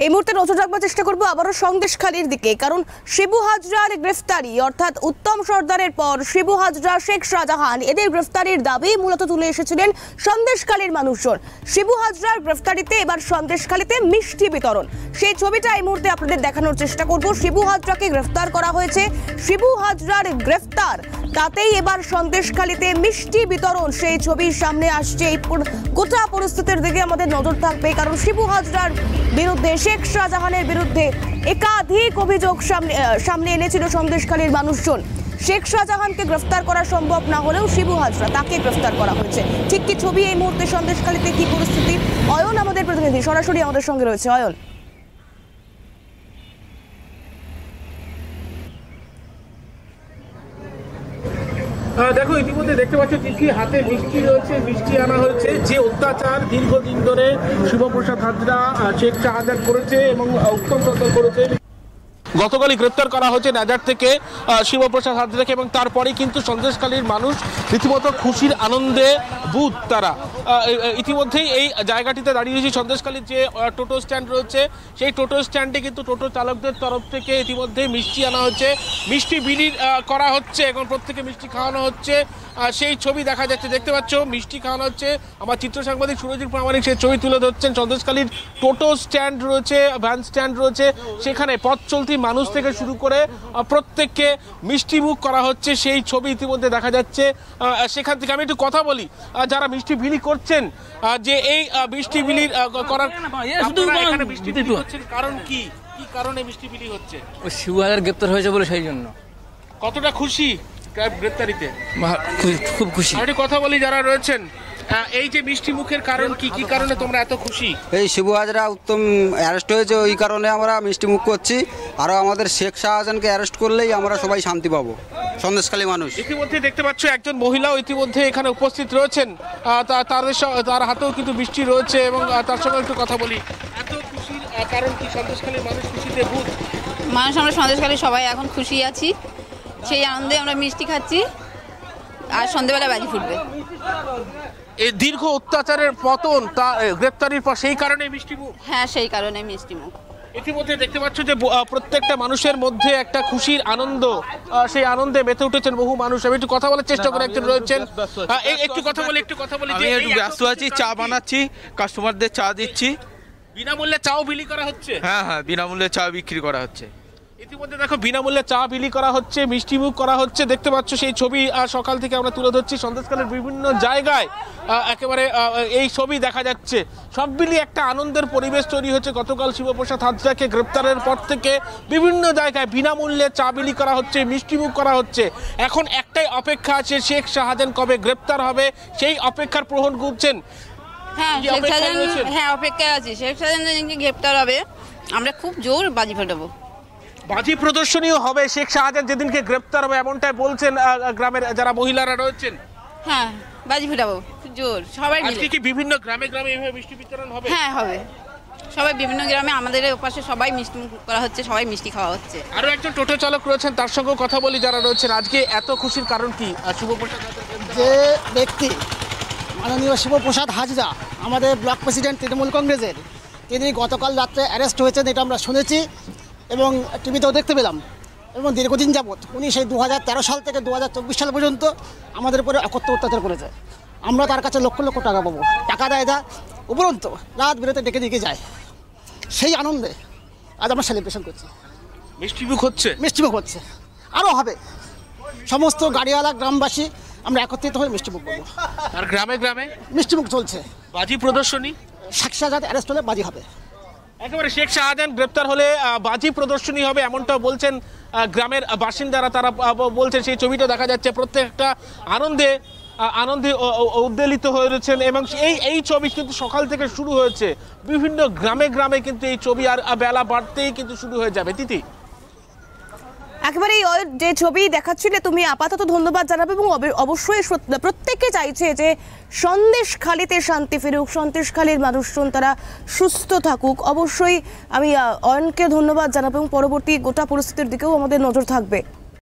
এই মুহূর্তে নজর রাখবার চেষ্টা করবো আবারও সন্দেশখালীর দিকে, কারণ শিবু হাজরার গ্রেফতারি অর্থাৎ উত্তম সর্দারের পর শিবু হাজরা, শেখ শাহজাহান এদের গ্রেফতারির দাবি মূলত তুলে এসেছিলেন সন্দেশখালীর মানুষজন। শিবু হাজরার গ্রেফতারিতে এবার সন্দেশখালীতে মিষ্টি বিতরণ, সেই ছবিটা এই মুহূর্তে আপনাদের দেখানোর চেষ্টা করব। শিবু হাজরাকে গ্রেফতার করা হয়েছে, শিবু হাজরার গ্রেফতার তাতেই এবার সন্দেশখালীতে মিষ্টি বিতরণ, সেই ছবি সামনে আসছে। এই গোটা পরিস্থিতির দিকে আমাদের নজর থাকবে, কারণ শিবু হাজরার বিরুদ্ধে, শেখ শাহজাহানের বিরুদ্ধে একাধিক অভিযোগ সামনে এনেছিল সন্দেশখালীর মানুষজন। শেখ শাহজাহানকে গ্রেফতার করা সম্ভব না হলেও শিবু হাজরা তাকে গ্রেফতার করা হয়েছে। ঠিক কি ছবি এই মুহূর্তে সন্দেশখালীতে, কি পরিস্থিতি? অয়ন আমাদের প্রতিনিধি সরাসরি আমাদের সঙ্গে রয়েছে। অয়ন, দেখো ইতিমধ্যে দেখতে পাচ্ছ চিঠির হাতে মিষ্টি রয়েছে, মিষ্টি আনা হয়েছে। যে অত্যাচার দীর্ঘদিন ধরে শিবপ্রসাদ হাজরা শেখ শাহজাহান করেছে এবং উত্তম সর্দার করেছে, গতকালই গ্রেপ্তার করা হয়েছে নাজার থেকে শিবপ্রসাদ হাজরাকে, এবং তারপরে কিন্তু সন্দেশখালীর মানুষ রীতিমতো খুশির আনন্দে বুথ। তারা ইতিমধ্যেই এই জায়গাটিতে দাঁড়িয়ে রয়েছে। সন্দেশখালীর যে টোটো স্ট্যান্ড রয়েছে, সেই টোটো স্ট্যান্ডে কিন্তু টোটো চালকদের তরফ থেকে ইতিমধ্যেই মিষ্টি আনা হচ্ছে, মিষ্টি বিলি করা হচ্ছে, এখন প্রত্যেকে মিষ্টি খাওয়ানো হচ্ছে। সেই ছবি দেখা যাচ্ছে, দেখতে পাচ্ছ মিষ্টি খাওয়ানো হচ্ছে। আমার চিত্র সাংবাদিক সুরজিৎ প্রামাণিক সেই ছবি তুলে ধরছেন। সন্দেশখালীর টোটো স্ট্যান্ড রয়েছে, ভ্যান স্ট্যান্ড রয়েছে, সেখানে পথ চলতি মানুষ থেকে শুরু করে প্রত্যেককে মিষ্টি মুখ করা হচ্ছে, সেই ছবি ইতিমধ্যে দেখা যাচ্ছে। সেখান থেকে আমি একটু কথা বলি যারা মিষ্টি বিলি করছেন, যে এই মিষ্টি বিলি করার কারণ কি, কি কারণে মিষ্টি বিলি হচ্ছে? শিবু হাজার গ্রেপ্তার হয়েছে বলে, সেই জন্য। কতটা খুশি গ্রেপ্তারিতে? খুব খুশি। আমি কথা বলি যারা রয়েছেন, এই যে মিষ্টি মুখের কারণ কি, কি কারণে তোমরা এত খুশি? এই শিবু হাজরা উত্তম অ্যারেস্ট হয়েছে, ওই কারণে আমরা মিষ্টি মুখ করছি। আরও আমাদের শেখ শাহজাহানকে অ্যারেস্ট করলেই আমরা সবাই শান্তি পাবো, সন্দেশখালী মানুষ। ইতিমধ্যে দেখতে পাচ্ছ একজন মহিলাও ইতিমধ্যে এখানে উপস্থিত রয়েছেন, তার হাতেও কিন্তু মিষ্টি রয়েছে, এবং তার সঙ্গে একটু কথা বলি। এত খুশির কারণ কি? সন্দেশখালীর মানুষ খুশিতে বুথ। মানুষ, আমরা সন্দেশখালী সবাই এখন খুশি আছি, সেই আনন্দে আমরা মিষ্টি খাচ্ছি, আর সন্ধ্যেবেলা বাজি ফুটবে। এই দীর্ঘ অত্যাচারের পতন, তা গ্রেপ্তারির পর সেই কারণে মিষ্টি মুখ। হ্যাঁ, সেই কারণে মিষ্টি মুখ। ইতিমধ্যে দেখতে পাচ্ছ যে প্রত্যেকটা মানুষের মধ্যে একটা খুশির আনন্দ, সেই আনন্দে মেতে উঠেছেন বহু মানুষ। আমি একটু কথা বলার চেষ্টা করে, একজন রয়েছেন, একটু কথা বলি। আমি একটু ব্যস্ত আছি, চা বানাচ্ছি, কাস্টমারদের চা দিচ্ছি। বিনামূল্যে চাও বিলি করা হচ্ছে? হ্যাঁ, বিনামূল্যে চা বিক্রি করা হচ্ছে। ইতিমধ্যে দেখো বিনামূল্যে চা বিলি করা হচ্ছে, মিষ্টি মুখ করা হচ্ছে। দেখতে পাচ্ছ সেই ছবি সকাল থেকে আমরা তুলে ধরছি। সন্দেশখালীর বিভিন্ন জায়গায় একেবারে এই ছবি দেখা যাচ্ছে। সব মিলিয়ে একটা আনন্দের পরিবেশ তৈরি হচ্ছে। গতকাল শিবপ্রসাদ হাজরাকে গ্রেপ্তারের পর থেকে বিভিন্ন জায়গায় বিনামূল্যে চা বিলি করা হচ্ছে, মিষ্টি মুখ করা হচ্ছে। এখন একটাই অপেক্ষা আছে, শেখ শাহজাহান কবে গ্রেপ্তার হবে, সেই অপেক্ষার প্রহর গুনছেন। হ্যাঁ, অপেক্ষায় আছি, শেখ শাহজাহান গ্রেপ্তার হবে, আমরা খুব জোর বাজি ফাটাবো। বাজি প্রদর্শনীও হবে শেখ শাহজাহান যেদিনকে গ্রেপ্তার হবে, এমনটাই বলছেন গ্রামের যারা মহিলারা রয়েছেন। হ্যাঁ, বাজি ফাটাবো জোর, সবাই মিলে। আজকে কি বিভিন্ন গ্রামে এভাবে মিষ্টি বিতরণ হবে? হ্যাঁ, হবে। সবাই বিভিন্ন গ্রামে, আমাদের পাশে সবাই মিষ্টি করা হচ্ছে, সবাই মিষ্টি খাওয়া হচ্ছে। আরো একজন টোটো চালক রয়েছেন, তার সঙ্গে কথা বলি যারা রয়েছেন। আজকে এত খুশির কারণ কি? শিবপ্রসাদ যে ব্যক্তি মাননীয় শিবপ্রসাদ হাজরা, আমাদের ব্লক প্রেসিডেন্ট তৃণমূল কংগ্রেসের, তিনি গতকাল রাত্রে অ্যারেস্ট হয়েছেন, এটা আমরা শুনেছি এবং টিভিতেও দেখতে পেলাম। এবং দীর্ঘদিন যাবৎ উনি সেই 2013 সাল থেকে 2024 সাল পর্যন্ত আমাদের উপরে অকথ্য অত্যাচার করেছে। আমরা তার কাছে লক্ষ লক্ষ টাকা পাবো, টাকা দেয় যা, উপরন্ত রাত বিরেতে ডেকে যায়। সেই আনন্দে আজ আমরা সেলিব্রেশন করছি। মিষ্টিমুখ হচ্ছে, আরও হবে। সমস্ত গাড়িওয়ালা, গ্রামবাসী আমরা একত্রিত হয়ে মিষ্টিমুখ করবো। আর গ্রামে মিষ্টিমুখ চলছে, বাজি প্রদর্শনী। শেখ শাহজাহান অ্যারেস্ট হলে বাজি হবে। একেবারে শেখ শাহজাহান গ্রেপ্তার হলে বাজি প্রদর্শনী হবে, এমনটাও বলছেন গ্রামের বাসিন্দারা। তারা বলছেন, সেই ছবিটা দেখা যাচ্ছে, প্রত্যেকটা আনন্দে উদ্বেলিত হয়ে রয়েছেন। এবং এই ছবি কিন্তু সকাল থেকে শুরু হয়েছে, বিভিন্ন গ্রামে কিন্তু এই ছবি আর বেলা বাড়তেই কিন্তু শুরু হয়ে যাবে। তিথি, একেবারে যে ছবি দেখাচ্ছিলে তুমি, আপাতত ধন্যবাদ জানাবো। এবং অবশ্যই প্রত্যেকে চাইছে যে সন্দেশখালীতে শান্তি ফিরুক, সন্দেশখালীর মানুষজন তারা সুস্থ থাকুক। অবশ্যই আমি অয়নকে ধন্যবাদ জানাবো এবং পরবর্তী গোটা পরিস্থিতির দিকেও আমাদের নজর থাকবে।